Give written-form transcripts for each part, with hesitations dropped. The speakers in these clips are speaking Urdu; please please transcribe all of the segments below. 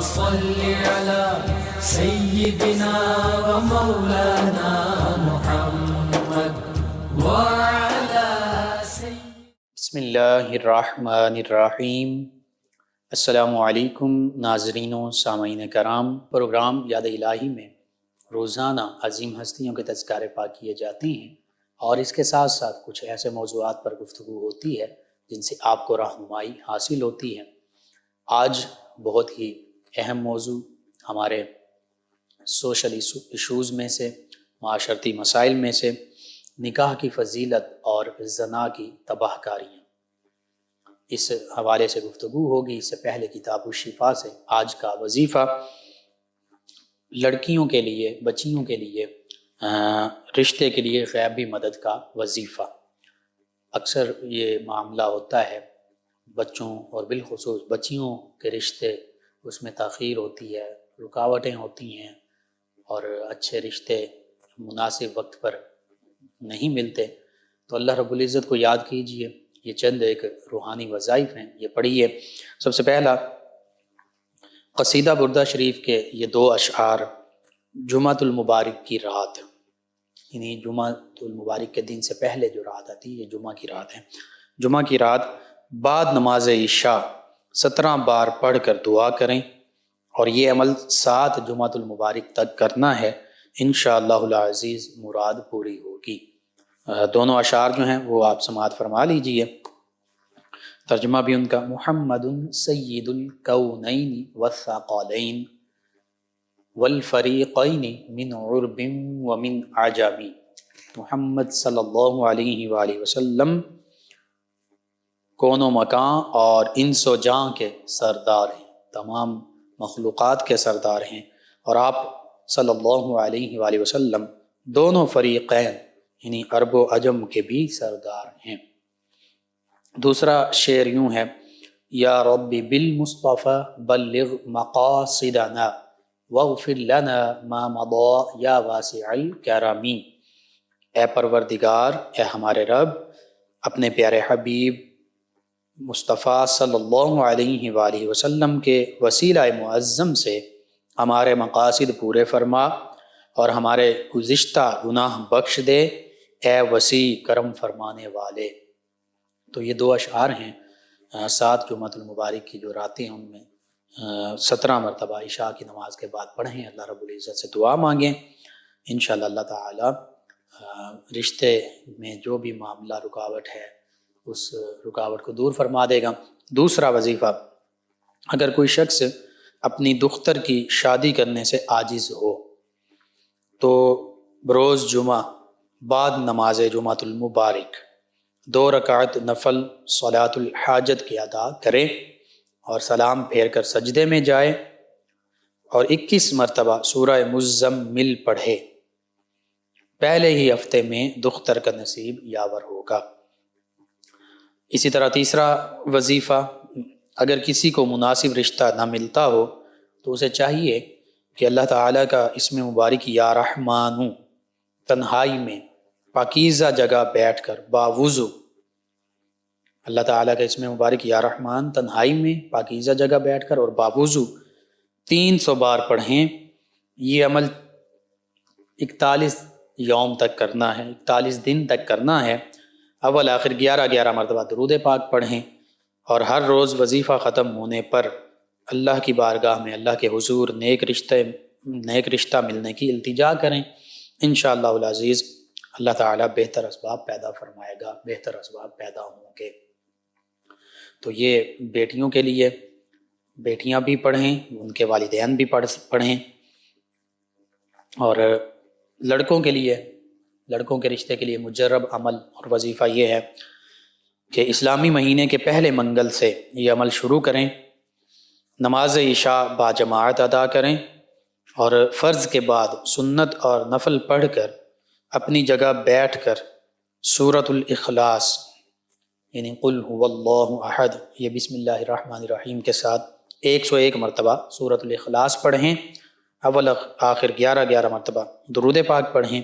صل على سيدنا ومولانا محمد وعلى بسم اللہ الرحمن الرحیم۔ السلام علیکم ناظرین و سامعین کرام۔ پروگرام یاد الہی میں روزانہ عظیم ہستیوں کے تذکارے پاک کیے جاتے ہیں اور اس کے ساتھ ساتھ کچھ ایسے موضوعات پر گفتگو ہوتی ہے جن سے آپ کو رہنمائی حاصل ہوتی ہے۔ آج بہت ہی اہم موضوع ہمارے سوشل ایشوز میں سے، معاشرتی مسائل میں سے نکاح کی فضیلت اور زنا کی تباہ کاریاں، اس حوالے سے گفتگو ہوگی۔ اس سے پہلے کتاب الشفا سے آج کا وظیفہ لڑکیوں کے لیے، بچیوں کے لیے رشتے کے لیے غیبی مدد کا وظیفہ۔ اکثر یہ معاملہ ہوتا ہے بچوں اور بالخصوص بچیوں کے رشتے، اس میں تاخیر ہوتی ہے، رکاوٹیں ہوتی ہیں اور اچھے رشتے مناسب وقت پر نہیں ملتے، تو اللہ رب العزت کو یاد کیجئے۔ یہ چند ایک روحانی وظائف ہیں، یہ پڑھیے۔ سب سے پہلا قصیدہ بردہ شریف کے یہ دو اشعار جمعۃ المبارک کی رات، یعنی جمعۃ المبارک کے دن سے پہلے جو رات آتی ہے یہ جمعہ کی رات ہے۔ جمعہ کی رات بعد نماز عشاء 17 بار پڑھ کر دعا کریں اور یہ عمل 7 جمعۃ المبارک تک کرنا ہے، انشاءاللہ العزیز مراد پوری ہوگی۔ دونوں اشعار جو ہیں وہ آپ سماعت فرما لیجئے۔ ترجمہ بھی ان کا: محمد سید الکونین والثقلین والفریقین من عرب ومن عجم۔ محمد صلی اللہ علیہ وآلہ وسلم کون و مکان اور انس و جاں کے سردار ہیں، تمام مخلوقات کے سردار ہیں، اور آپ صلی اللہ علیہ وآلہ وسلم دونوں فریقین یعنی عرب و عجم کے بھی سردار ہیں۔ دوسرا شعر یوں ہے: یا رب بالمصطفى بلغ مقاصدنا واغفر لنا ما مضى یا واسع الکرم۔ اے پروردگار، اے ہمارے رب، اپنے پیارے حبیب مصطفیٰ صلی اللہ علیہ وآلہ وسلم کے وسیلہ معظم سے ہمارے مقاصد پورے فرما اور ہمارے گزشتہ گناہ بخش دے، اے وسیع کرم فرمانے والے۔ تو یہ دو اشعار ہیں 7 جمعۃ المبارک کی جو راتیں ہیں ان میں 17 مرتبہ عشاء کی نماز کے بعد پڑھیں، اللہ رب العزت سے دعا مانگیں، انشاءاللہ اللہ تعالی رشتے میں جو بھی معاملہ رکاوٹ ہے اس رکاوٹ کو دور فرما دے گا۔ دوسرا وظیفہ، اگر کوئی شخص اپنی دختر کی شادی کرنے سے عاجز ہو تو بروز جمعہ بعد نماز جمعۃ المبارک 2 رکعت نفل صلاۃ الحاجت کی ادا کرے اور سلام پھیر کر سجدے میں جائے اور 21 مرتبہ سورہ مزمل پڑھے، پہلے ہی ہفتے میں دختر کا نصیب یاور ہوگا۔ اسی طرح تیسرا وظیفہ، اگر کسی کو مناسب رشتہ نہ ملتا ہو تو اسے چاہیے کہ اللہ تعالیٰ کا اسم مبارک یا رحمانو تنہائی میں پاکیزہ جگہ بیٹھ کر باوضو، اللہ تعالیٰ کا اسم مبارک یا رحمان تنہائی میں پاکیزہ جگہ بیٹھ کر اور باوضو 300 بار پڑھیں۔ یہ عمل 41 یوم تک کرنا ہے، 41 دن تک کرنا ہے۔ اول آخر 11 مرتبہ درود پاک پڑھیں اور ہر روز وظیفہ ختم ہونے پر اللہ کی بارگاہ میں اللہ کے حضور نیک رشتہ ملنے کی التجا کریں، انشاءاللہ العزیز اللہ تعالیٰ بہتر اسباب پیدا فرمائے گا، بہتر اسباب پیدا ہوں گے۔ تو یہ بیٹیوں کے لیے، بیٹیاں بھی پڑھیں، ان کے والدین بھی پڑھیں، اور لڑکوں کے لیے، لڑکوں کے رشتے کے لیے مجرب عمل اور وظیفہ یہ ہے کہ اسلامی مہینے کے پہلے منگل سے یہ عمل شروع کریں، نماز عشاء باجماعت ادا کریں اور فرض کے بعد سنت اور نفل پڑھ کر اپنی جگہ بیٹھ کر سورۃ الاخلاص یعنی قل هو اللہ احد، یہ بسم اللہ الرحمن الرحیم کے ساتھ 101 مرتبہ سورۃ الاخلاص پڑھیں، اول آخر 11 مرتبہ درود پاک پڑھیں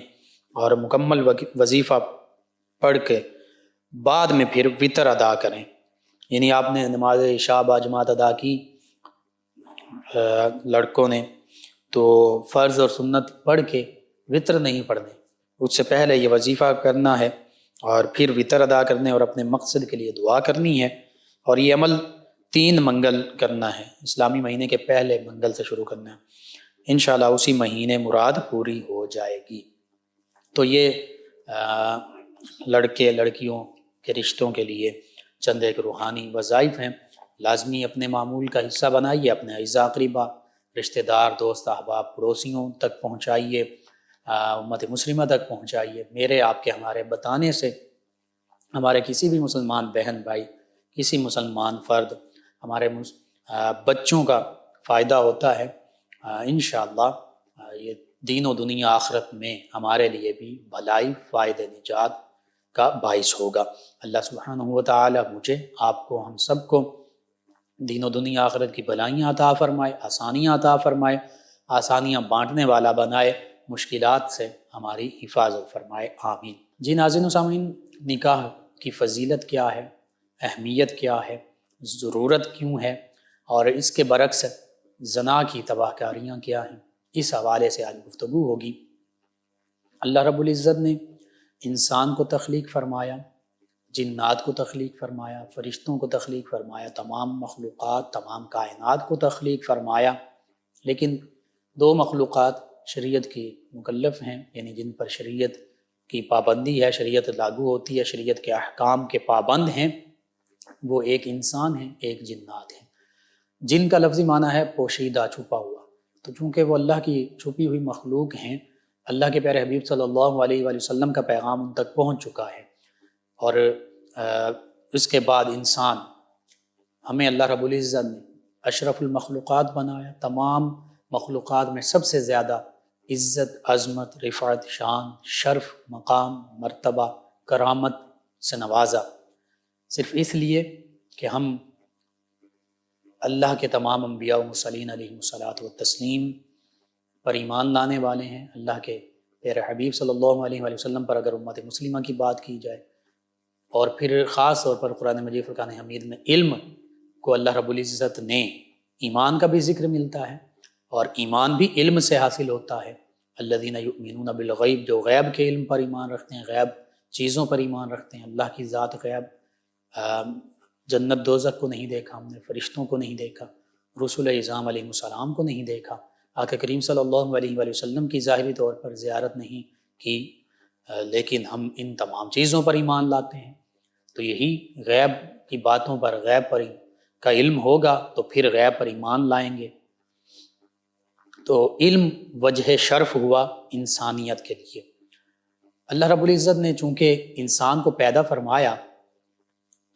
اور مکمل وظیفہ پڑھ کے بعد میں پھر وطر ادا کریں، یعنی آپ نے نماز عشاء باجماعت ادا کی، لڑکوں نے تو فرض اور سنت پڑھ کے وطر نہیں پڑھنے، اس سے پہلے یہ وظیفہ کرنا ہے اور پھر وطر ادا کرنے اور اپنے مقصد کے لیے دعا کرنی ہے، اور یہ عمل 3 منگل کرنا ہے، اسلامی مہینے کے پہلے منگل سے شروع کرنا ہے، انشاءاللہ اسی مہینے مراد پوری ہو جائے گی۔ تو یہ لڑکے لڑکیوں کے رشتوں کے لیے چند ایک روحانی وظائف ہیں، لازمی اپنے معمول کا حصہ بنائیے، اپنے اعزاء اقربا، رشتہ دار، دوست احباب، پڑوسیوں تک پہنچائیے، امت مسلمہ تک پہنچائیے۔ میرے آپ کے ہمارے بتانے سے ہمارے کسی بھی مسلمان بہن بھائی، کسی مسلمان فرد، ہمارے بچوں کا فائدہ ہوتا ہے، انشاءاللہ یہ دین و دنیا آخرت میں ہمارے لیے بھی بھلائی، فائدہ، نجات کا باعث ہوگا۔ اللہ سبحانہ و تعالی مجھے، آپ کو، ہم سب کو دین و دنیا آخرت کی بھلائیاں عطا فرمائے، آسانیاں عطا فرمائے، آسانیاں بانٹنے والا بنائے، مشکلات سے ہماری حفاظت فرمائے، آمین۔ جی ناظرین و سامعین، نکاح کی فضیلت کیا ہے، اہمیت کیا ہے، ضرورت کیوں ہے، اور اس کے برعکس زنا کی تباہ کاریاں کیا ہیں، اس حوالے سے آج گفتگو ہوگی۔ اللہ رب العزت نے انسان کو تخلیق فرمایا، جنات کو تخلیق فرمایا، فرشتوں کو تخلیق فرمایا، تمام مخلوقات، تمام کائنات کو تخلیق فرمایا، لیکن 2 مخلوقات شریعت کی مکلف ہیں، یعنی جن پر شریعت کی پابندی ہے، شریعت لاگو ہوتی ہے، شریعت کے احکام کے پابند ہیں، وہ ایک انسان ہیں، ایک جنات ہیں۔ جن کا لفظی معنی ہے پوشیدہ، چھپا ہوا، تو چونکہ وہ اللہ کی چھپی ہوئی مخلوق ہیں، اللہ کے پیارے حبیب صلی اللہ علیہ وآلہ وسلم کا پیغام ان تک پہنچ چکا ہے، اور اس کے بعد انسان، ہمیں اللہ رب العزت نے اشرف المخلوقات بنایا، تمام مخلوقات میں سب سے زیادہ عزت، عظمت، رفعت، شان، شرف، مقام، مرتبہ، کرامت سے نوازا، صرف اس لیے کہ ہم اللہ کے تمام انبیاء و مرسلین علیہ الصلاۃ والتسلیم پر ایمان لانے والے ہیں۔ اللہ کے پیارے حبیب صلی اللہ علیہ وآلہ وسلم پر اگر امت مسلمہ کی بات کی جائے، اور پھر خاص طور پر قرآن مجید فرقان حمید میں علم کو اللہ رب العزت نے، ایمان کا بھی ذکر ملتا ہے، اور ایمان بھی علم سے حاصل ہوتا ہے۔ الذین یؤمنون بالغیب، جو غیب کے علم پر ایمان رکھتے ہیں، غیب چیزوں پر ایمان رکھتے ہیں، اللہ کی ذات غیب، جنت دوزخ کو نہیں دیکھا ہم نے، فرشتوں کو نہیں دیکھا، رسول اعظام علیہ السلام کو نہیں دیکھا، آقا کریم صلی اللہ علیہ وآلہ وسلم کی ظاہری طور پر زیارت نہیں کی، لیکن ہم ان تمام چیزوں پر ایمان لاتے ہیں۔ تو یہی غیب کی باتوں پر، غیب پر کا علم ہوگا تو پھر غیب پر ایمان لائیں گے۔ تو علم وجہ شرف ہوا انسانیت کے لیے۔ اللہ رب العزت نے چونکہ انسان کو پیدا فرمایا،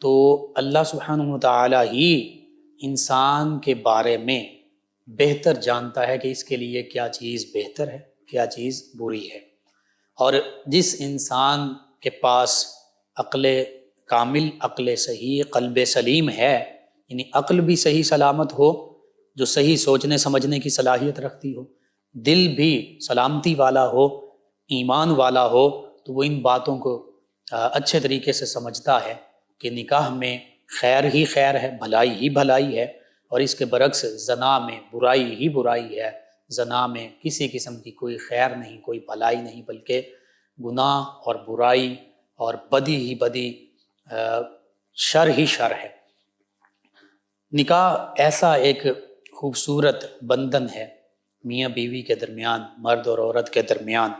تو اللہ سبحانہ وتعالی ہی انسان کے بارے میں بہتر جانتا ہے کہ اس کے لیے کیا چیز بہتر ہے، کیا چیز بری ہے، اور جس انسان کے پاس عقل کامل، عقل صحیح، قلب سلیم ہے، یعنی عقل بھی صحیح سلامت ہو، جو صحیح سوچنے سمجھنے کی صلاحیت رکھتی ہو، دل بھی سلامتی والا ہو، ایمان والا ہو، تو وہ ان باتوں کو اچھے طریقے سے سمجھتا ہے کہ نکاح میں خیر ہی خیر ہے، بھلائی ہی بھلائی ہے، اور اس کے برعکس زنا میں برائی ہی برائی ہے، زنا میں کسی قسم کی کوئی خیر نہیں، کوئی بھلائی نہیں، بلکہ گناہ اور برائی اور بدی ہی بدی، شر ہی شر ہے۔ نکاح ایسا ایک خوبصورت بندھن ہے میاں بیوی کے درمیان، مرد اور عورت کے درمیان،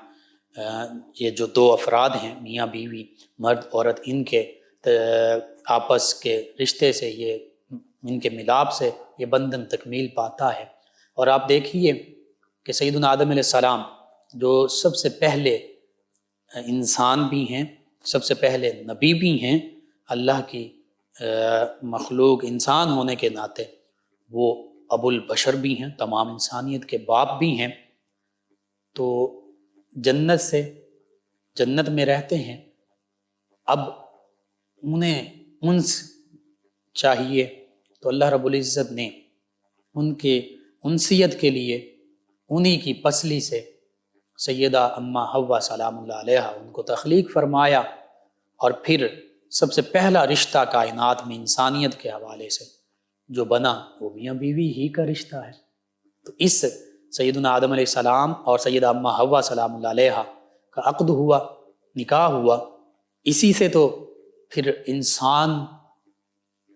یہ جو 2 افراد ہیں، میاں بیوی، مرد عورت، ان کے آپس کے رشتے سے، یہ ان کے ملاپ سے یہ بندھن تکمیل پاتا ہے۔ اور آپ دیکھیے کہ سیدنا آدم علیہ السلام جو سب سے پہلے انسان بھی ہیں، سب سے پہلے نبی بھی ہیں، اللہ کی مخلوق انسان ہونے کے ناطے وہ ابو البشر بھی ہیں، تمام انسانیت کے باپ بھی ہیں، تو جنت سے، جنت میں رہتے ہیں، اب انہیں انس چاہیے، تو اللہ رب العزت نے ان کے انسیت کے لیے انہی کی پسلی سے سیدہ اماں حوا سلام اللہ علیہا ان کو تخلیق فرمایا، اور پھر سب سے پہلا رشتہ کائنات میں انسانیت کے حوالے سے جو بنا وہ میاں بیوی ہی کا رشتہ ہے۔ تو اس سیدنا آدم علیہ السلام اور سیدہ اماں حوا سلام اللہ علیہا کا عقد ہوا، نکاح ہوا، اسی سے تو پھر انسان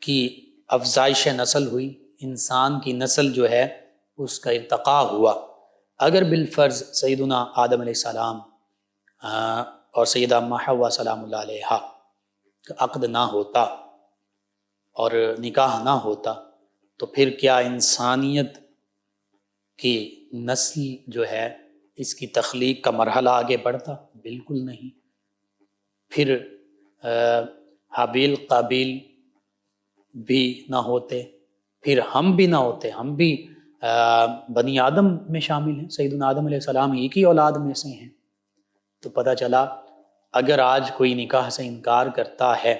کی افزائش نسل ہوئی، انسان کی نسل جو ہے اس کا ارتقاء ہوا۔ اگر بالفرض سیدنا آدم علیہ السلام اور سیدہ اماں حوا سلام اللہ علیہا کا عقد نہ ہوتا اور نکاح نہ ہوتا تو پھر کیا انسانیت کی نسل جو ہے اس کی تخلیق کا مرحلہ آگے بڑھتا؟ بالکل نہیں۔ پھر حابیل قابیل بھی نہ ہوتے، پھر ہم بھی نہ ہوتے، ہم بھی بنی آدم میں شامل ہیں، سیدنا آدم علیہ السلام ایک ہی اولاد میں سے ہیں۔ تو پتہ چلا اگر آج کوئی نکاح سے انکار کرتا ہے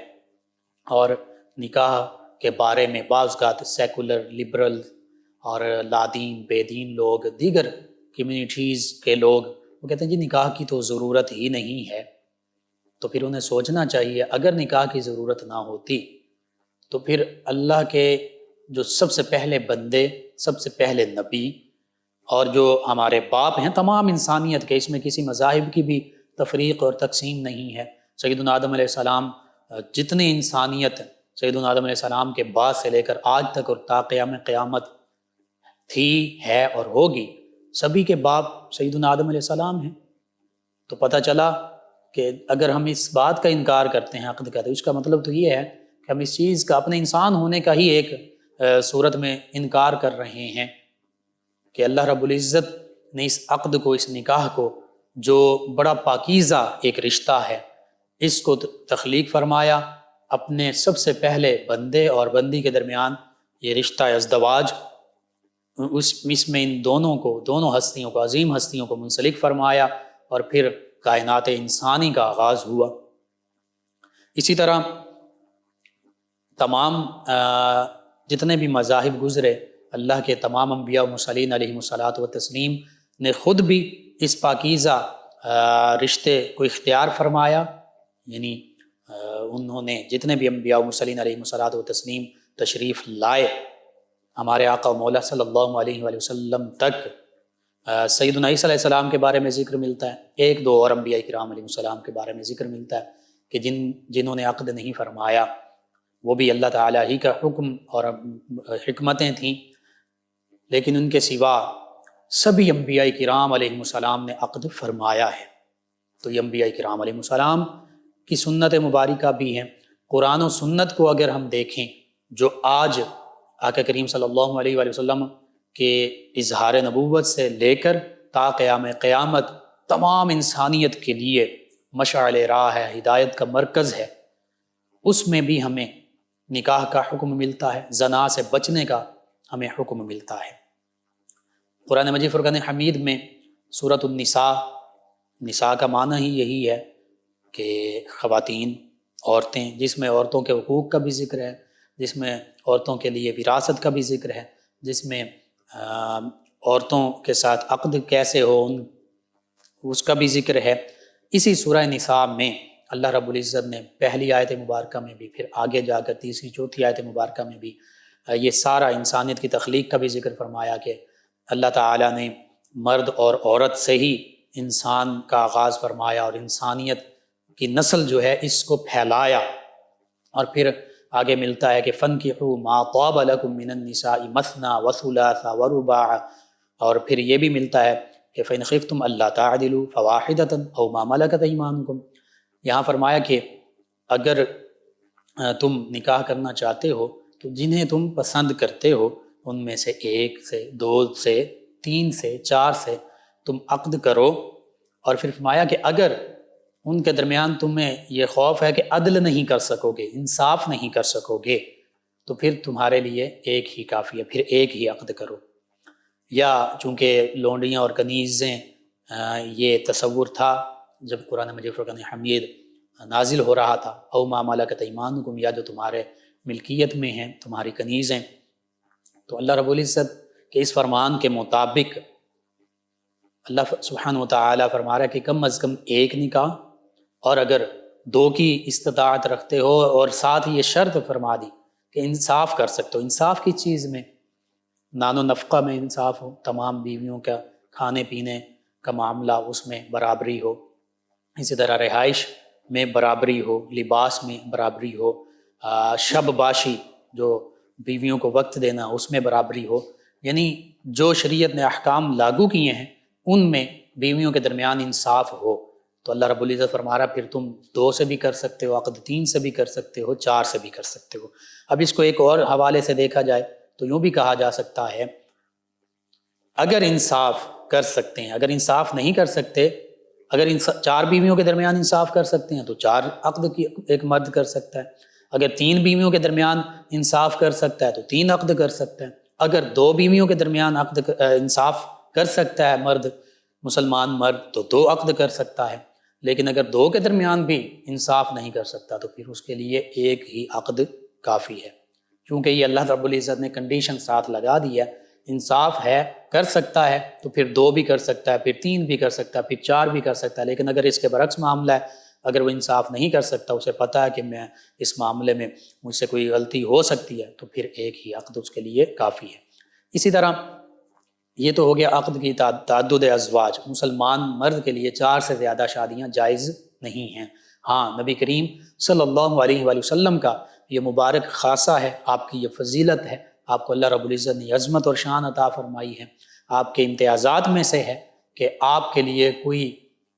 اور نکاح کے بارے میں بعض اوقات سیکولر، لبرل اور لادین بے دین لوگ، دیگر کمیونٹیز کے لوگ وہ کہتے ہیں جی نکاح کی تو ضرورت ہی نہیں ہے، تو پھر انہیں سوچنا چاہیے اگر نکاح کی ضرورت نہ ہوتی تو پھر اللہ کے جو سب سے پہلے بندے، سب سے پہلے نبی اور جو ہمارے باپ ہیں تمام انسانیت کے، اس میں کسی مذاہب کی بھی تفریق اور تقسیم نہیں ہے، سیدنا آدم علیہ السلام جتنی انسانیت سیدنا آدم علیہ السلام کے بعد سے لے کر آج تک اور تا قیام قیامت تھی، ہے اور ہوگی، سبھی کے باپ سیدنا آدم علیہ السلام ہیں۔ تو پتہ چلا کہ اگر ہم اس بات کا انکار کرتے ہیں عقد کا، تو اس کا مطلب تو یہ ہے کہ ہم اس چیز کا، اپنے انسان ہونے کا ہی ایک صورت میں انکار کر رہے ہیں کہ اللہ رب العزت نے اس عقد کو، اس نکاح کو، جو بڑا پاکیزہ ایک رشتہ ہے، اس کو تخلیق فرمایا اپنے سب سے پہلے بندے اور بندی کے درمیان، یہ رشتہ ازدواج، اس میں ان دونوں کو، دونوں ہستیوں کو، عظیم ہستیوں کو منسلک فرمایا اور پھر کائنات انسانی کا آغاز ہوا۔ اسی طرح تمام جتنے بھی مذاہب گزرے، اللہ کے تمام انبیاء و مرسلین علیہم الصلاۃ والتسلیم نے خود بھی اس پاکیزہ رشتے کو اختیار فرمایا، یعنی انہوں نے جتنے بھی انبیاء و مرسلین علیہم الصلاۃ والتسلیم تشریف لائے ہمارے آقا و مولا صلی اللہ علیہ وآلہ وسلم تک، سیدنا عیسیٰ علیہ السلام کے بارے میں ذکر ملتا ہے، ایک دو اور انبیاء کرام علیہ السلام کے بارے میں ذکر ملتا ہے کہ جنہوں نے عقد نہیں فرمایا، وہ بھی اللہ تعالیٰ ہی کا حکم اور حکمتیں تھیں، لیکن ان کے سوا سبھی انبیاء کرام علیہ السلام نے عقد فرمایا ہے۔ تو یہ انبیاء کرام علیہ السلام کی سنت مبارکہ بھی ہیں۔ قرآن و سنت کو اگر ہم دیکھیں، جو آج آقا کریم صلی اللہ علیہ وآلہ وسلم کے اظہار نبوت سے لے کر تا قیام قیامت تمام انسانیت کے لیے مشعل راہ ہے، ہدایت کا مرکز ہے، اس میں بھی ہمیں نکاح کا حکم ملتا ہے، زنا سے بچنے کا ہمیں حکم ملتا ہے۔ قرآن مجید فرقان حمید میں سورۃ النساء، نساء کا معنی ہی یہی ہے کہ خواتین، عورتیں، جس میں عورتوں کے حقوق کا بھی ذکر ہے، جس میں عورتوں کے لیے وراثت کا بھی ذکر ہے، جس میں عورتوں کے ساتھ عقد کیسے ہو اس کا بھی ذکر ہے۔ اسی سورہ نساء میں اللہ رب العزت نے پہلی آیت مبارکہ میں بھی، پھر آگے جا کر تیسری چوتھی آیت مبارکہ میں بھی یہ سارا انسانیت کی تخلیق کا بھی ذکر فرمایا کہ اللہ تعالیٰ نے مرد اور عورت سے ہی انسان کا آغاز فرمایا اور انسانیت کی نسل جو ہے اس کو پھیلایا، اور پھر آگے ملتا ہے کہ فَانْكِحُوا مَا طَابَ لَكُم مِّنَ النِّسَاءِ مَثْنَىٰ وَثُلَاثَ وَرُبَاعَ، اور پھر یہ بھی ملتا ہے کہ فَإِنْ خِفْتُمْ أَلَّا تَعْدِلُوا فَوَاحِدَةً أَوْ مَا مَلَكَتْ أَيْمَانُكُمْ۔ یہاں فرمایا کہ اگر تم نکاح کرنا چاہتے ہو تو جنہیں تم پسند کرتے ہو ان میں سے ایک سے، دو سے، تین سے، چار سے تم عقد کرو، اور پھر فرمایا کہ اگر ان کے درمیان تمہیں یہ خوف ہے کہ عدل نہیں کر سکو گے، انصاف نہیں کر سکو گے، تو پھر تمہارے لیے ایک ہی کافی ہے، پھر ایک ہی عقد کرو۔ یا چونکہ لونڈیاں اور کنیزیں یہ تصور تھا جب قرآن مجید فرقان حمید نازل ہو رہا تھا، او ما ملکت ایمانکم، یا جو تمہارے ملکیت میں ہیں، تمہاری کنیزیں، تو اللہ رب العزت کے اس فرمان کے مطابق اللہ سبحانہ وتعالی فرما رہا ہے کہ کم از کم ایک نکاح، اور اگر دو کی استطاعت رکھتے ہو، اور ساتھ ہی یہ شرط فرما دی کہ انصاف کر سکتے ہو۔ انصاف کی چیز میں نان و نفقہ میں انصاف ہو، تمام بیویوں کا کھانے پینے کا معاملہ اس میں برابری ہو، اسی طرح رہائش میں برابری ہو، لباس میں برابری ہو، شب باشی جو بیویوں کو وقت دینا اس میں برابری ہو، یعنی جو شریعت نے احکام لاگو کیے ہیں ان میں بیویوں کے درمیان انصاف ہو۔ تو اللہ رب العزت فرما رہا پھر تم 2 سے بھی کر سکتے ہو، عقد 3 سے بھی کر سکتے ہو، 4 سے بھی کر سکتے ہو۔ اب اس کو ایک اور حوالے سے دیکھا جائے تو یوں بھی کہا جا سکتا ہے اگر انصاف کر سکتے ہیں، اگر انصاف نہیں کر سکتے، اگر 4 بیویوں کے درمیان انصاف کر سکتے ہیں تو 4 عقد کی ایک مرد کر سکتا ہے، اگر 3 بیویوں کے درمیان انصاف کر سکتا ہے تو 3 عقد کر سکتا ہے، اگر 2 بیویوں کے درمیان انصاف کر سکتا ہے مرد، مسلمان مرد، تو 2 عقد کر سکتا ہے، لیکن اگر 2 کے درمیان بھی انصاف نہیں کر سکتا تو پھر اس کے لیے ایک ہی عقد کافی ہے، کیونکہ یہ اللہ رب العزت نے کنڈیشن ساتھ لگا دی ہے، انصاف ہے کر سکتا ہے تو پھر 2 بھی کر سکتا ہے، پھر 3 بھی کر سکتا ہے، پھر 4 بھی کر سکتا ہے، لیکن اگر اس کے برعکس معاملہ ہے، اگر وہ انصاف نہیں کر سکتا، اسے پتہ ہے کہ میں اس معاملے میں مجھ سے کوئی غلطی ہو سکتی ہے، تو پھر ایک ہی عقد اس کے لیے کافی ہے۔ اسی طرح یہ تو ہو گیا عقد کی تعدد ازواج، مسلمان مرد کے لیے 4 سے زیادہ شادیاں جائز نہیں ہیں۔ ہاں، نبی کریم صلی اللہ علیہ وآلہ وسلم کا یہ مبارک خاصہ ہے، آپ کی یہ فضیلت ہے، آپ کو اللہ رب العزت نے عظمت اور شان عطا فرمائی ہے، آپ کے امتیازات میں سے ہے کہ آپ کے لیے کوئی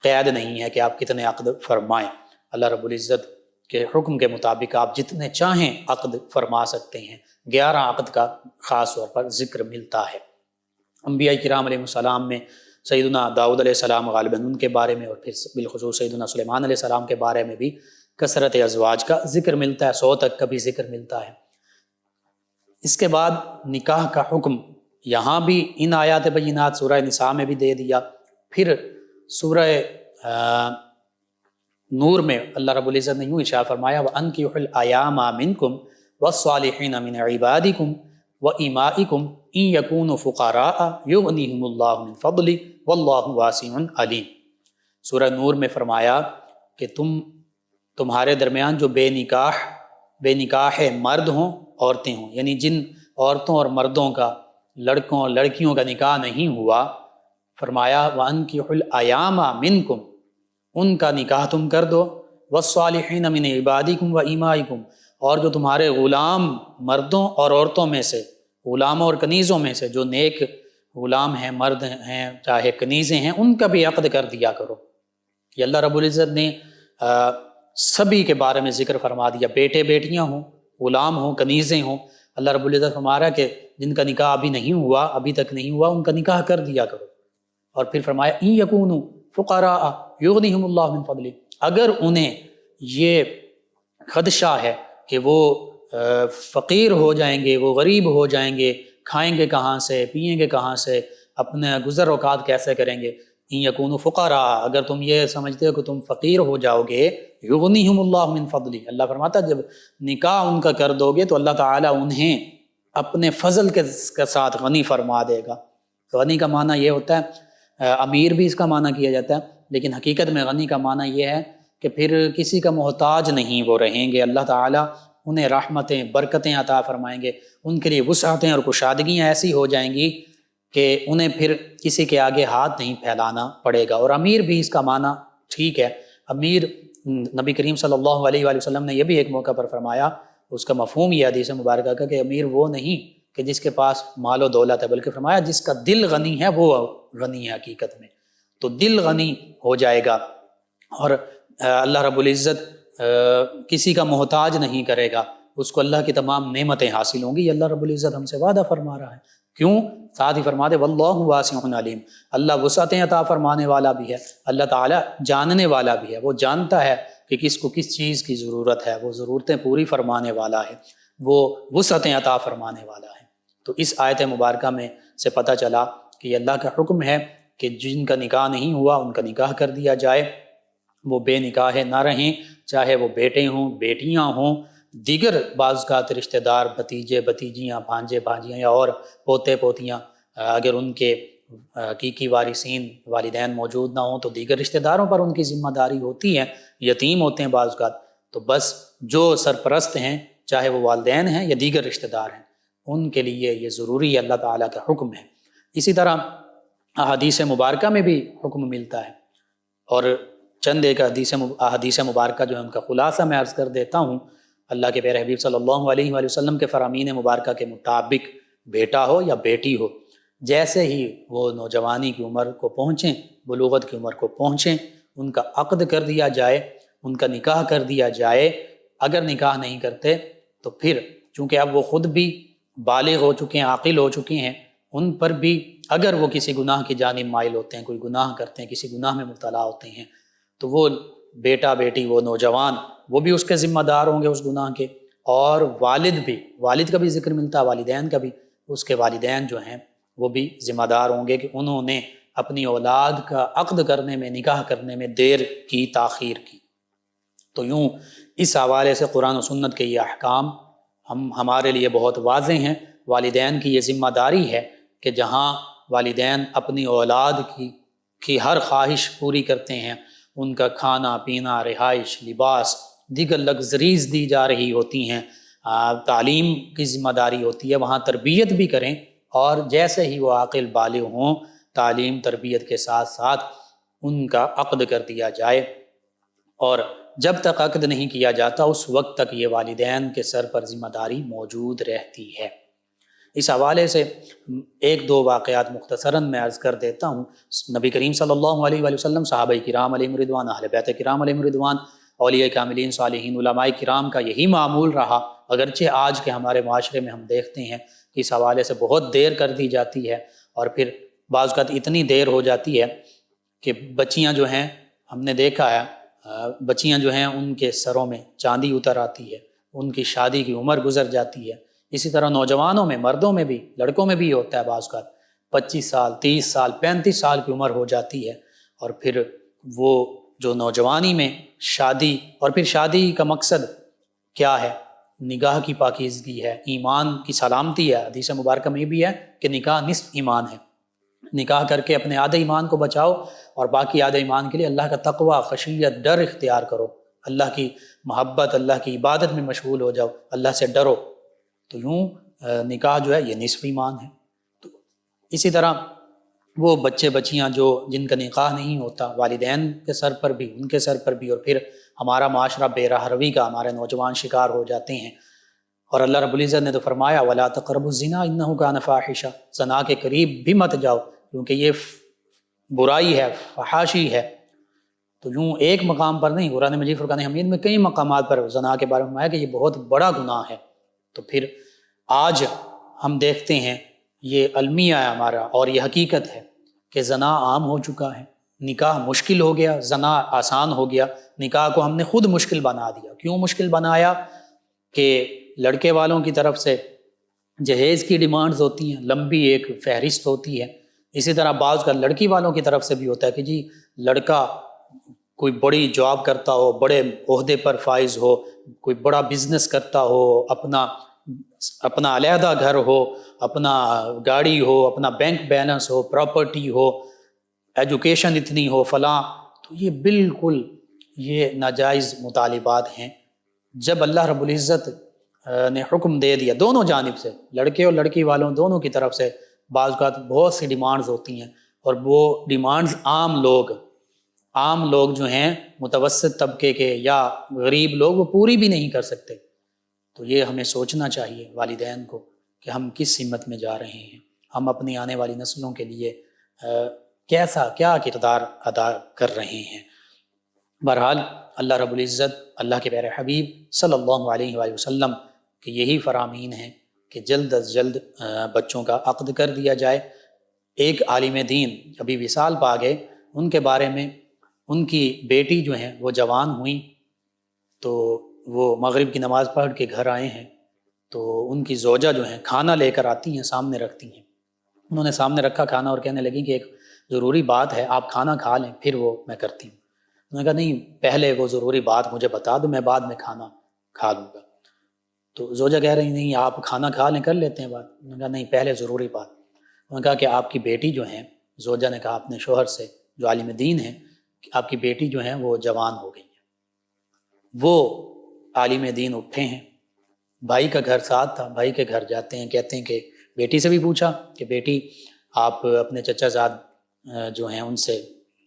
قید نہیں ہے کہ آپ کتنے عقد فرمائیں، اللہ رب العزت کے حکم کے مطابق آپ جتنے چاہیں عقد فرما سکتے ہیں۔ 11 عقد کا خاص طور پر ذکر ملتا ہے۔ انبیاء کرام علیہ السلام میں سیدنا داؤد علیہ السلام غالباً ان کے بارے میں، اور پھر بالخصوص سیدنا سلیمان علیہ السلام کے بارے میں بھی کثرت ازواج کا ذکر ملتا ہے، 100 تک کا بھی ذکر ملتا ہے۔ اس کے بعد نکاح کا حکم یہاں بھی ان آیات بینات سورہ نساء میں بھی دے دیا، پھر سورہ نور میں اللہ رب العزت نے یوں ارشاد فرمایا وَأَنكِحُوا الْأَيَامَ مِنكُمْ وَالصَّالِحِينَ مِنْ عِبَادِكُمْ وَإِمَائِكُمْ إِنْ يَكُونُوا فُقَرَاءَ يُغْنِهِمُ اللَّهُ مِنْ فَضْلِهِ وَاللَّهُ وَاسِعٌ عَلِيمٌ۔ سورہ نور میں فرمایا کہ تمہارے درمیان جو بے نکاح مرد ہوں، عورتیں ہوں، یعنی جن عورتوں اور مردوں کا، لڑکوں اور لڑکیوں کا نکاح نہیں ہوا، فرمایا وَأَنكِحُوا الْأَيَامَ مِنْكُمْ، ان کا نکاح تم کر دو، وَالصَّالِحِينَ مِنْ عِبَادِكُمْ وَإِمَائِكُمْ، اور جو تمہارے غلام مردوں اور عورتوں میں سے، غلاموں اور کنیزوں میں سے جو نیک غلام ہیں، مرد ہیں چاہے کنیزیں ہیں، ان کا بھی عقد کر دیا کرو۔ یہ اللہ رب العزت نے سبھی کے بارے میں ذکر فرما دیا، بیٹے بیٹیاں ہوں، غلام ہوں، کنیزیں ہوں، اللہ رب العزت فرما رہا ہے کہ جن کا نکاح ابھی نہیں ہوا، ابھی تک نہیں ہوا، ان کا نکاح کر دیا کرو۔ اور پھر فرمایا اِن یکونوا فقراء یغنیہم اللہ من فضلہ، اگر انہیں یہ خدشہ ہے کہ وہ فقیر ہو جائیں گے، وہ غریب ہو جائیں گے، کھائیں گے کہاں سے، پیئیں گے کہاں سے، اپنے گزر اوقات کیسے کریں گے، ان یکونوا فقراء، اگر تم یہ سمجھتے ہو کہ تم فقیر ہو جاؤ گے، یغنیہم اللہ من فضلہ، اللہ فرماتا ہے جب نکاح ان کا کر دو گے تو اللہ تعالیٰ انہیں اپنے فضل کے ساتھ غنی فرما دے گا۔ غنی کا معنی یہ ہوتا ہے، امیر بھی اس کا معنی کیا جاتا ہے، لیکن حقیقت میں غنی کا معنی یہ ہے کہ پھر کسی کا محتاج نہیں وہ رہیں گے، اللہ تعالیٰ انہیں رحمتیں، برکتیں عطا فرمائیں گے، ان کے لیے وسعتیں اور کشادگیاں ایسی ہو جائیں گی کہ انہیں پھر کسی کے آگے ہاتھ نہیں پھیلانا پڑے گا۔ اور امیر بھی اس کا معنی ٹھیک ہے، امیر نبی کریم صلی اللہ علیہ وآلہ وسلم نے یہ بھی ایک موقع پر فرمایا، اس کا مفہوم یہ حدیث مبارکہ کا کہ امیر وہ نہیں کہ جس کے پاس مال و دولت ہے، بلکہ فرمایا جس کا دل غنی ہے وہ غنی ہے حقیقت میں، تو دل غنی ہو جائے گا اور اللہ رب العزت کسی کا محتاج نہیں کرے گا، اس کو اللہ کی تمام نعمتیں حاصل ہوں گی، یہ اللہ رب العزت ہم سے وعدہ فرما رہا ہے۔ کیوں؟ ساتھ ہی فرما دے واللہ واسع علیم، اللہ وسعتیں عطا فرمانے والا بھی ہے، اللہ تعالیٰ جاننے والا بھی ہے، وہ جانتا ہے کہ کس کو کس چیز کی ضرورت ہے، وہ ضرورتیں پوری فرمانے والا ہے، وہ وسعتیں عطا فرمانے والا ہے۔ تو اس آیت مبارکہ میں سے پتہ چلا کہ یہ اللہ کا حکم ہے کہ جن کا نکاح نہیں ہوا ان کا نکاح کر دیا جائے، وہ بے نکاح نہ رہیں، چاہے وہ بیٹے ہوں، بیٹیاں ہوں، دیگر بعض اوقات رشتہ دار، بھتیجے بھتیجیاں، بھانجے بھانجیاں یا اور پوتے پوتیاں، اگر ان کے حقیقی وارثین والدین موجود نہ ہوں تو دیگر رشتہ داروں پر ان کی ذمہ داری ہوتی ہے، یتیم ہوتے ہیں بعض اوقات، تو بس جو سرپرست ہیں چاہے وہ والدین ہیں یا دیگر رشتہ دار ہیں، ان کے لیے یہ ضروری ہے، اللہ تعالیٰ کا حکم ہے۔ اسی طرح احادیث مبارکہ میں بھی حکم ملتا ہے، اور چند ایک احادیث مبارکہ جو ہے ان کا خلاصہ میں عرض کر دیتا ہوں۔ اللہ کے پیارے حبیب صلی اللہ علیہ وآلہ وسلم کے فرامین مبارکہ کے مطابق بیٹا ہو یا بیٹی ہو، جیسے ہی وہ نوجوانی کی عمر کو پہنچیں، بلوغت کی عمر کو پہنچیں، ان کا عقد کر دیا جائے، ان کا نکاح کر دیا جائے۔ اگر نکاح نہیں کرتے تو پھر چونکہ اب وہ خود بھی بالغ ہو چکے ہیں، عاقل ہو چکے ہیں، ان پر بھی اگر وہ کسی گناہ کی جانب مائل ہوتے ہیں، کوئی گناہ کرتے ہیں، کسی گناہ میں مبتلا ہوتے ہیں، تو وہ بیٹا بیٹی، وہ نوجوان، وہ بھی اس کے ذمہ دار ہوں گے اس گناہ کے، اور والد بھی، والد کا بھی ذکر ملتا ہے، والدین کا بھی، اس کے والدین جو ہیں وہ بھی ذمہ دار ہوں گے کہ انہوں نے اپنی اولاد کا عقد کرنے میں، نکاح کرنے میں دیر کی، تاخیر کی۔ تو یوں اس حوالے سے قرآن و سنت کے یہ احکام ہمارے لیے بہت واضح ہیں۔ والدین کی یہ ذمہ داری ہے کہ جہاں والدین اپنی اولاد کی ہر خواہش پوری کرتے ہیں، ان کا کھانا پینا، رہائش، لباس، دیگر لگژریز دی جا رہی ہوتی ہیں، تعلیم کی ذمہ داری ہوتی ہے، وہاں تربیت بھی کریں، اور جیسے ہی وہ عاقل بالغ ہوں، تعلیم تربیت کے ساتھ ساتھ ان کا عقد کر دیا جائے۔ اور جب تک عقد نہیں کیا جاتا اس وقت تک یہ والدین کے سر پر ذمہ داری موجود رہتی ہے۔ اس حوالے سے ایک دو واقعات مختصراً میں عرض کر دیتا ہوں۔ نبی کریم صلی اللہ علیہ وآلہ وسلم، صحابہ کرام علیہم رضوان، اہل بیت کرام علیہم رضوان، اولیاء کاملین، صالحین، علماء کرام کا یہی معمول رہا، اگرچہ آج کے ہمارے معاشرے میں ہم دیکھتے ہیں کہ اس حوالے سے بہت دیر کر دی جاتی ہے، اور پھر بعض اوقات اتنی دیر ہو جاتی ہے کہ بچیاں جو ہیں، ہم نے دیکھا ہے بچیاں جو ہیں ان کے سروں میں چاندی اتر آتی ہے، ان کی شادی کی عمر گزر جاتی ہے۔ اسی طرح نوجوانوں میں، مردوں میں بھی، لڑکوں میں بھی یہ ہوتا ہے، بعض اوقات 25 سال، 30 سال، 35 سال کی عمر ہو جاتی ہے، اور پھر وہ جو نوجوانی میں شادی، اور پھر شادی کا مقصد کیا ہے؟ نگاہ کی پاکیزگی ہے، ایمان کی سلامتی ہے۔ حدیث مبارکہ میں بھی ہے کہ نکاح نصف ایمان ہے، نکاح کر کے اپنے آدھے ایمان کو بچاؤ، اور باقی آدھے ایمان کے لیے اللہ کا تقوی، خشیت، ڈر اختیار کرو، اللہ کی محبت، اللہ کی عبادت میں مشغول ہو جاؤ، اللہ سے ڈرو۔ تو یوں نکاح جو ہے یہ نصف ایمان ہے۔ تو اسی طرح وہ بچے بچیاں جن کا نکاح نہیں ہوتا، والدین کے سر پر بھی، ان کے سر پر بھی، اور پھر ہمارا معاشرہ بے راہ روی کا، ہمارے نوجوان شکار ہو جاتے ہیں۔ اور اللہ رب العزت نے تو فرمایا وَلَا تَقْرَبُوا الزِّنَا إِنَّهُ كَانَ فَاحِشًا، زنا کے قریب بھی مت جاؤ کیونکہ یہ برائی ہے، فحاشی ہے۔ تو یوں ایک مقام پر نہیں، قرآن مجید فرقان حمید میں کئی مقامات پر زنا کے بارے میں فرمایا کہ یہ بہت بڑا گناہ ہے۔ تو پھر آج ہم دیکھتے ہیں، یہ المیہ ہے ہمارا، اور یہ حقیقت ہے کہ زنا عام ہو چکا ہے، نکاح مشکل ہو گیا، زنا آسان ہو گیا، نکاح کو ہم نے خود مشکل بنا دیا۔ کیوں مشکل بنایا؟ کہ لڑکے والوں کی طرف سے جہیز کی ڈیمانڈز ہوتی ہیں، لمبی ایک فہرست ہوتی ہے۔ اسی طرح بعض کا لڑکی والوں کی طرف سے بھی ہوتا ہے کہ جی لڑکا کوئی بڑی جاب کرتا ہو، بڑے عہدے پر فائز ہو، کوئی بڑا بزنس کرتا ہو، اپنا علیحدہ گھر ہو، اپنا گاڑی ہو، اپنا بینک بیلنس ہو، پراپرٹی ہو، ایجوکیشن اتنی ہو، فلاں۔ تو یہ بالکل یہ ناجائز مطالبات ہیں۔ جب اللہ رب العزت نے حکم دے دیا دونوں جانب سے، لڑکے اور لڑکی والوں دونوں کی طرف سے، بعض اوقات بہت سی ڈیمانڈز ہوتی ہیں، اور وہ ڈیمانڈز عام لوگ جو ہیں، متوسط طبقے کے یا غریب لوگ، وہ پوری بھی نہیں کر سکتے۔ تو یہ ہمیں سوچنا چاہیے والدین کو کہ ہم کس سمت میں جا رہے ہیں، ہم اپنی آنے والی نسلوں کے لیے کیا کردار ادا کر رہے ہیں۔ بہرحال اللہ رب العزت، اللہ کے پیارے حبیب صلی اللہ علیہ وآلہ وسلم کہ یہی فرامین ہیں کہ جلد از جلد بچوں کا عقد کر دیا جائے۔ ایک عالم دین ابھی وصال پا گئے، ان کے بارے میں، ان کی بیٹی جو ہیں وہ جوان ہوئیں، تو وہ مغرب کی نماز پڑھ کے گھر آئے ہیں، تو ان کی زوجہ جو ہیں کھانا لے کر آتی ہیں، سامنے رکھتی ہیں۔ انہوں نے سامنے رکھا کھانا اور کہنے لگی کہ ایک ضروری بات ہے، آپ کھانا کھا لیں پھر وہ میں کرتی ہوں۔ انہوں نے کہا نہیں، پہلے وہ ضروری بات مجھے بتا دو، میں بعد میں کھانا کھا لوں گا۔ تو زوجہ کہہ رہی نہیں، آپ کھانا کھا لیں، کر لیتے ہیں بات۔ انہوں نے کہا نہیں، پہلے ضروری بات۔ انہوں نے کہا کہ آپ کی بیٹی جو ہیں، زوجہ نے کہا اپنے شوہر سے جو عالم دین ہیں، کہ آپ کی بیٹی جو ہیں وہ جوان ہو گئی ہیں۔ وہ عالم دین اٹھے ہیں، بھائی کا گھر ساتھ تھا، بھائی کے گھر جاتے ہیں، کہتے ہیں کہ بیٹی سے بھی پوچھا کہ بیٹی آپ اپنے چچا زاد جو ہیں ان سے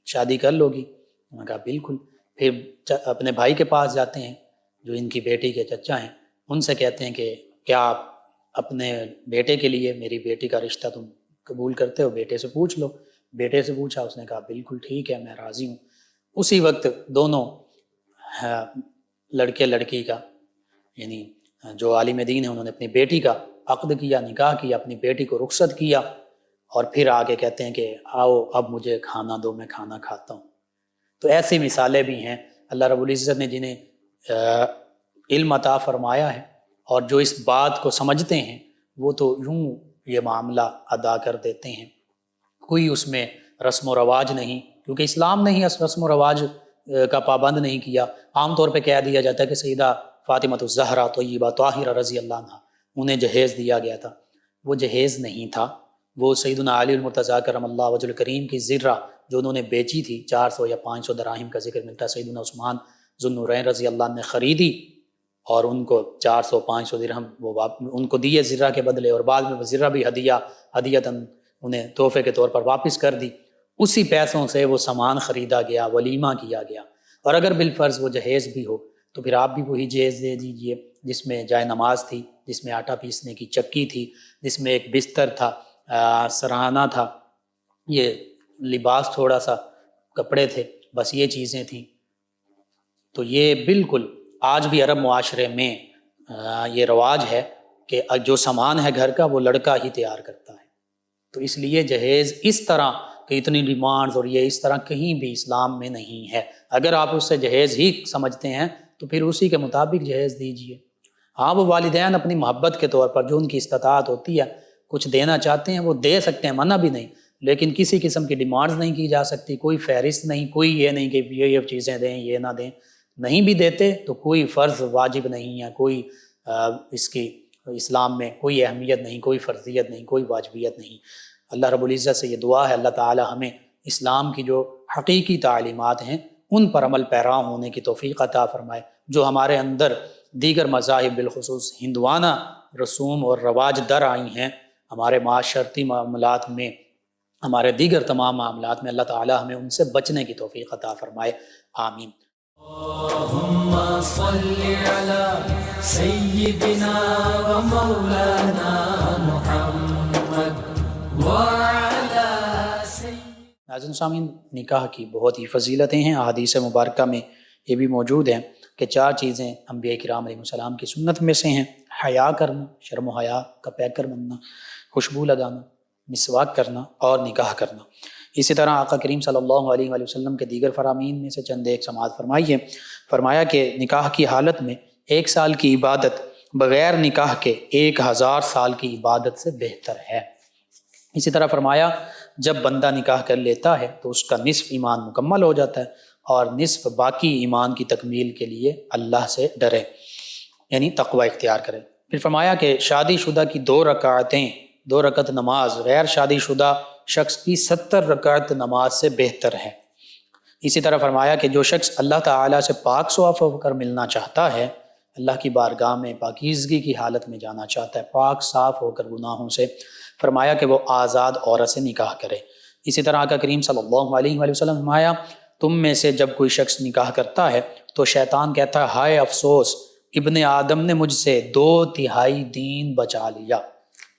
شادی کر لو گی؟ انہوں نے کہا بالکل۔ پھر اپنے بھائی کے پاس جاتے ہیں جو ان کی بیٹی کے چچا ہیں، ان سے کہتے ہیں کہ کیا آپ اپنے بیٹے کے لیے میری بیٹی کا رشتہ تم قبول کرتے ہو؟ بیٹے سے پوچھ لو۔ بیٹے سے پوچھا، اس نے کہا بالکل ٹھیک ہے، میں راضی ہوں۔ اسی وقت دونوں لڑکے لڑکی کا، یعنی جو عالم دین ہیں، انہوں نے اپنی بیٹی کا عقد کیا، نکاح کیا، اپنی بیٹی کو رخصت کیا، اور پھر آگے کہتے ہیں کہ آؤ اب مجھے کھانا دو، میں کھانا کھاتا ہوں۔ تو ایسی مثالیں بھی ہیں اللہ رب العزت نے جنہیں علم عطا فرمایا ہے، اور جو اس بات کو سمجھتے ہیں وہ تو یوں یہ معاملہ ادا کر دیتے ہیں، کوئی اس میں رسم و رواج نہیں، کیونکہ اسلام نے ہی رسم و رواج کا پابند نہیں کیا۔ عام طور پہ کہہ دیا جاتا ہے کہ سیدہ فاطمہ الزہرا طیبہ طاہرہ رضی اللہ عنہ انہیں جہیز دیا گیا تھا، وہ جہیز نہیں تھا، وہ سیدنا علی المرتضیٰ کرم اللہ وجہ الکریم کی زرہ جو انہوں نے بیچی تھی، 400 یا 500 دراہم کا ذکر ملتا ہے، سیدنا عثمان ذو النورین رضی اللہ عنہ نے خریدی اور ان کو 400-500 درہم وہ ان کو دیے زرہ کے بدلے، اور بعد میں وہ زرہ بھی ہدیتاً انہیں تحفے کے طور پر واپس کر دی۔ اسی پیسوں سے وہ سامان خریدا گیا، ولیمہ کیا گیا، اور اگر بالفرض وہ جہیز بھی ہو تو پھر آپ بھی وہی جہیز دے دیجئے جس میں جائے نماز تھی، جس میں آٹا پیسنے کی چکی تھی، جس میں ایک بستر تھا، سرہانہ تھا، یہ لباس تھوڑا سا کپڑے تھے، بس یہ چیزیں تھیں۔ تو یہ بالکل آج بھی عرب معاشرے میں یہ رواج ہے کہ جو سامان ہے گھر کا وہ لڑکا ہی تیار کرتا ہے۔ تو اس لیے جہیز اس طرح کہ اتنی ڈیمانڈز اور یہ اس طرح کہیں بھی اسلام میں نہیں ہے۔ اگر آپ اس سے جہیز ہی سمجھتے ہیں تو پھر اسی کے مطابق جہیز دیجئے۔ ہاں، وہ والدین اپنی محبت کے طور پر جو ان کی استطاعت ہوتی ہے کچھ دینا چاہتے ہیں وہ دے سکتے ہیں، منع بھی نہیں، لیکن کسی قسم کی ڈیمانڈز نہیں کی جا سکتی، کوئی فہرست نہیں، کوئی یہ نہیں کہ یہ چیزیں دیں یہ نہ دیں۔ نہیں بھی دیتے تو کوئی فرض واجب نہیں ہے، کوئی اس کی اسلام میں کوئی اہمیت نہیں، کوئی فرضیت نہیں، کوئی واجبیت نہیں۔ اللہ رب العزت سے یہ دعا ہے اللہ تعالی ہمیں اسلام کی جو حقیقی تعلیمات ہیں ان پر عمل پیرا ہونے کی توفیق عطا فرمائے۔ جو ہمارے اندر دیگر مذاہب بالخصوص ہندوانہ رسوم اور رواج در آئی ہیں ہمارے معاشرتی معاملات میں، ہمارے دیگر تمام معاملات میں، اللہ تعالی ہمیں ان سے بچنے کی توفیق عطا فرمائے، آمین۔ اللہم صلی علی سیدنا و مولانا محمد وعلی سیدنا۔ ناظرین سامعین، نکاح کی بہت ہی فضیلتیں ہیں، احادیث مبارکہ میں یہ بھی موجود ہیں کہ 4 چیزیں انبیاء کرام علیہ السلام کی سنت میں سے ہیں: حیا کرنا، شرم و حیا کا پیکر بننا، خوشبو لگانا، مسواک کرنا اور نکاح کرنا۔ اسی طرح آقا کریم صلی اللہ علیہ وآلہ وسلم کے دیگر فرامین میں سے چند ایک سماعت فرمائیے۔ فرمایا کہ نکاح کی حالت میں 1 سال کی عبادت بغیر نکاح کے 1000 سال کی عبادت سے بہتر ہے۔ اسی طرح فرمایا جب بندہ نکاح کر لیتا ہے تو اس کا نصف ایمان مکمل ہو جاتا ہے، اور نصف باقی ایمان کی تکمیل کے لیے اللہ سے ڈرے، یعنی تقوی اختیار کرے۔ پھر فرمایا کہ شادی شدہ کی 2 رکعتیں، 2 رکعت نماز غیر شادی شدہ شخص کی 70 رکعت نماز سے بہتر ہے۔ اسی طرح فرمایا کہ جو شخص اللہ تعالیٰ سے پاک صاف ہو کر ملنا چاہتا ہے، اللہ کی بارگاہ میں پاکیزگی کی حالت میں جانا چاہتا ہے، پاک صاف ہو کر گناہوں سے، فرمایا کہ وہ آزاد عورت سے نکاح کرے۔ اسی طرح آقا کریم صلی اللہ علیہ وآلہ وسلم فرمایا تم میں سے جب کوئی شخص نکاح کرتا ہے تو شیطان کہتا ہے ہائے افسوس، ابن آدم نے مجھ سے 2/3 دین بچا لیا۔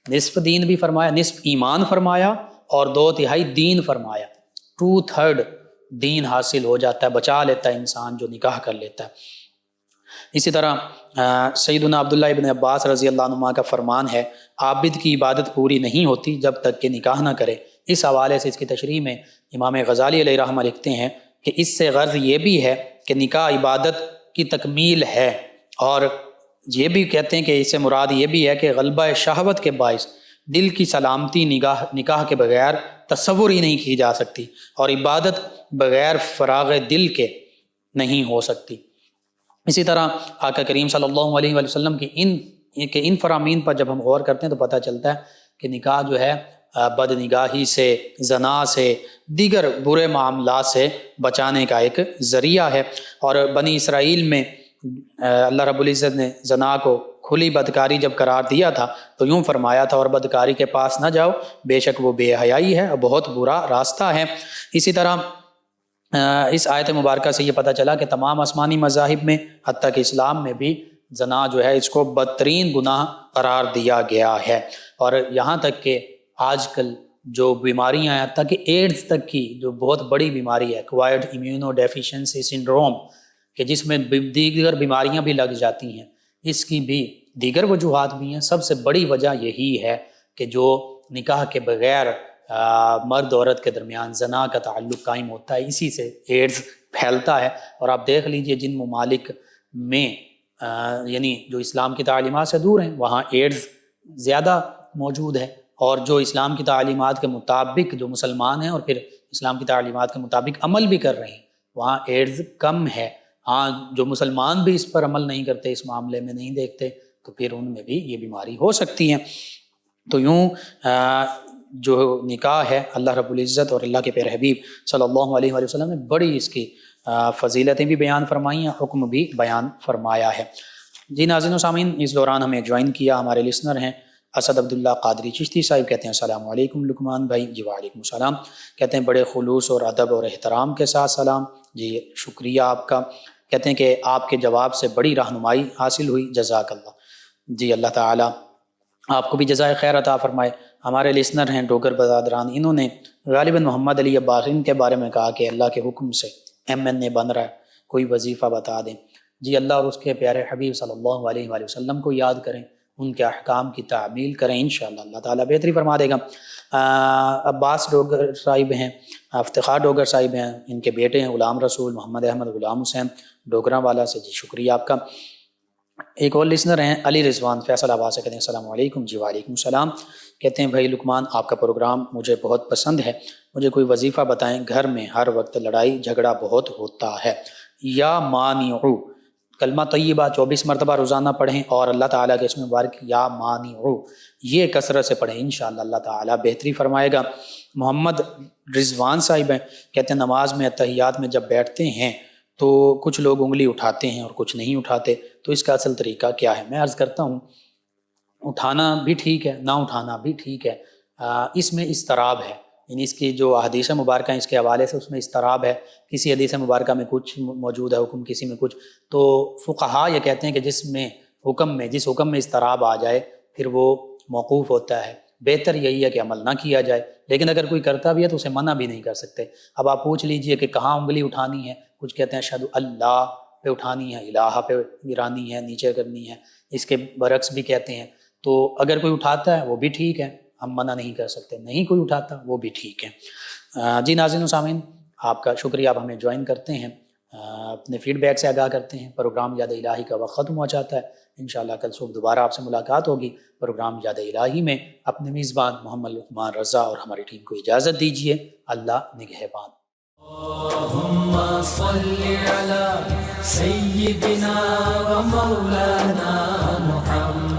نصف دین بھی فرمایا، نصف ایمان فرمایا، اور 2/3 دین فرمایا، 2/3 دین حاصل ہو جاتا ہے، بچا لیتا ہے انسان جو نکاح کر لیتا ہے۔ اسی طرح سیدنا عبداللہ ابن عباس رضی اللہ عنہ کا فرمان ہے عابد کی عبادت پوری نہیں ہوتی جب تک کہ نکاح نہ کرے۔ اس حوالے سے اس کی تشریح میں امام غزالی علیہ رحمہ لکھتے ہیں کہ اس سے غرض یہ بھی ہے کہ نکاح عبادت کی تکمیل ہے، اور یہ بھی کہتے ہیں کہ اس سے مراد یہ بھی ہے کہ غلبہ شہوت کے باعث دل کی سلامتی نکاح کے بغیر تصور ہی نہیں کی جا سکتی، اور عبادت بغیر فراغ دل کے نہیں ہو سکتی۔ اسی طرح آقا کریم صلی اللہ علیہ وآلہ وسلم کی ان فرامین پر جب ہم غور کرتے ہیں تو پتہ چلتا ہے کہ نکاح جو ہے بد نگاہی سے، زنا سے، دیگر برے معاملات سے بچانے کا ایک ذریعہ ہے۔ اور بنی اسرائیل میں اللہ رب العزت نے زنا کو کھلی بدکاری جب قرار دیا تھا تو یوں فرمایا تھا اور بدکاری کے پاس نہ جاؤ، بے شک وہ بے حیائی ہے اور بہت برا راستہ ہے۔ اسی طرح اس آیت مبارکہ سے یہ پتہ چلا کہ تمام آسمانی مذاہب میں حتیٰ کہ اسلام میں بھی زنا جو ہے اس کو بدترین گناہ قرار دیا گیا ہے، اور یہاں تک کہ آج کل جو بیماریاں ہیں، حتیٰ کہ ایڈز تک کی جو بہت بڑی بیماری ہے ایکوائرڈ امیونو ڈیفیشنسی سنڈروم، کہ جس میں دیگر بیماریاں بھی لگ جاتی ہیں، اس کی بھی دیگر وجوہات بھی ہیں۔ سب سے بڑی وجہ یہی ہے کہ جو نکاح کے بغیر مرد عورت کے درمیان زنا کا تعلق قائم ہوتا ہے، اسی سے ایڈز پھیلتا ہے۔ اور آپ دیکھ لیجئے جن ممالک میں یعنی جو اسلام کی تعلیمات سے دور ہیں وہاں ایڈز زیادہ موجود ہے، اور جو اسلام کی تعلیمات کے مطابق جو مسلمان ہیں اور پھر اسلام کی تعلیمات کے مطابق عمل بھی کر رہے ہیں وہاں ایڈز کم ہے۔ ہاں جو مسلمان بھی اس پر عمل نہیں کرتے، اس معاملے میں نہیں دیکھتے، تو پھر ان میں بھی یہ بیماری ہو سکتی ہے۔ تو یوں جو نکاح ہے اللہ رب العزت اور اللہ کے پیارے حبیب صلی اللہ علیہ وآلہ وسلم نے بڑی اس کی فضیلتیں بھی بیان فرمائی ہیں، حکم بھی بیان فرمایا ہے۔ جی ناظرین و سامعین، اس دوران ہمیں جوائن کیا ہمارے لسنر ہیں اسد عبداللہ قادری چشتی صاحب، کہتے ہیں السلام علیکم لقمان بھائی۔ جی وعلیکم السلام، کہتے ہیں بڑے خلوص اور ادب اور احترام کے ساتھ سلام۔ جی شکریہ آپ کا، کہتے ہیں کہ آپ کے جواب سے بڑی رہنمائی حاصل ہوئی، جزاک اللہ۔ جی اللہ تعالیٰ آپ کو بھی جزائے خیر عطا فرمائے۔ ہمارے لسنر ہیں ڈوگر برادران، انہوں نے غالباً محمد علی عباسین کے بارے میں کہا کہ اللہ کے حکم سے MNA بن رہا ہے، کوئی وظیفہ بتا دیں۔ جی اللہ اور اس کے پیارے حبیب صلی اللہ علیہ وآلہ وسلم کو یاد کریں، ان کے احکام کی تعمیل کریں، انشاءاللہ اللہ تعالیٰ بہتری فرما دے گا۔ عباس ڈوگر صاحب ہیں، افتخار ڈوگر صاحب ہیں، ان کے بیٹے ہیں غلام رسول محمد احمد غلام حسین ڈوگراں والا سے، جی شکریہ آپ کا۔ ایک اور لسنر ہیں علی رضوان فیصل آباد سے، کہتے ہیں السلام علیکم۔ جی وعلیکم السلام، کہتے ہیں بھائی لقمان آپ کا پروگرام مجھے بہت پسند ہے، مجھے کوئی وظیفہ بتائیں، گھر میں ہر وقت لڑائی جھگڑا بہت ہوتا ہے۔ یا مانعو کلمہ طیبہ 24 مرتبہ روزانہ پڑھیں، اور اللہ تعالیٰ کے اسم مبارک یا مانعو یہ کثرت سے پڑھیں، انشاءاللہ اللہ تعالیٰ بہتری فرمائے گا۔ محمد رضوان صاحب ہیں، کہتے ہیں نماز میں اتحیات میں جب بیٹھتے ہیں تو کچھ لوگ انگلی اٹھاتے ہیں اور کچھ نہیں اٹھاتے، تو اس کا اصل طریقہ کیا ہے؟ میں عرض کرتا ہوں اٹھانا بھی ٹھیک ہے، نہ اٹھانا بھی ٹھیک ہے، اس میں اضطراب ہے، یعنی اس کی جو حدیث مبارکہ ہیں اس کے حوالے سے اس میں اضطراب ہے، کسی حدیث مبارکہ میں کچھ موجود ہے حکم، کسی میں کچھ، تو فقہا یہ کہتے ہیں کہ جس حکم میں اضطراب آ جائے پھر وہ موقوف ہوتا ہے، بہتر یہی ہے کہ عمل نہ کیا جائے، لیکن اگر کوئی کرتا بھی ہے تو اسے منع بھی نہیں کر سکتے۔ اب آپ پوچھ لیجئے کہ کہاں انگلی اٹھانی ہے، کچھ کہتے ہیں اشہد اللہ پہ اٹھانی ہے، الہ پہ گرانی ہے، نیچے کرنی ہے، اس کے برعکس بھی کہتے ہیں، تو اگر کوئی اٹھاتا ہے وہ بھی ٹھیک ہے، ہم منع نہیں کر سکتے، نہیں کوئی اٹھاتا وہ بھی ٹھیک ہے۔ جی ناظرین و سامعین آپ کا شکریہ، آپ ہمیں جوائن کرتے ہیں، اپنے فیڈ بیک سے آگاہ کرتے ہیں۔ پروگرام یاد الہی کا وقت ختم ہو جاتا ہے، انشاءاللہ کل صبح دوبارہ آپ سے ملاقات ہوگی۔ پروگرام یاد الہی میں اپنے میزبان محمد لقمان رضا اور ہماری ٹیم کو اجازت دیجیے، اللہ نگہبان۔ اللهم صل على سيدنا ومولانا محمد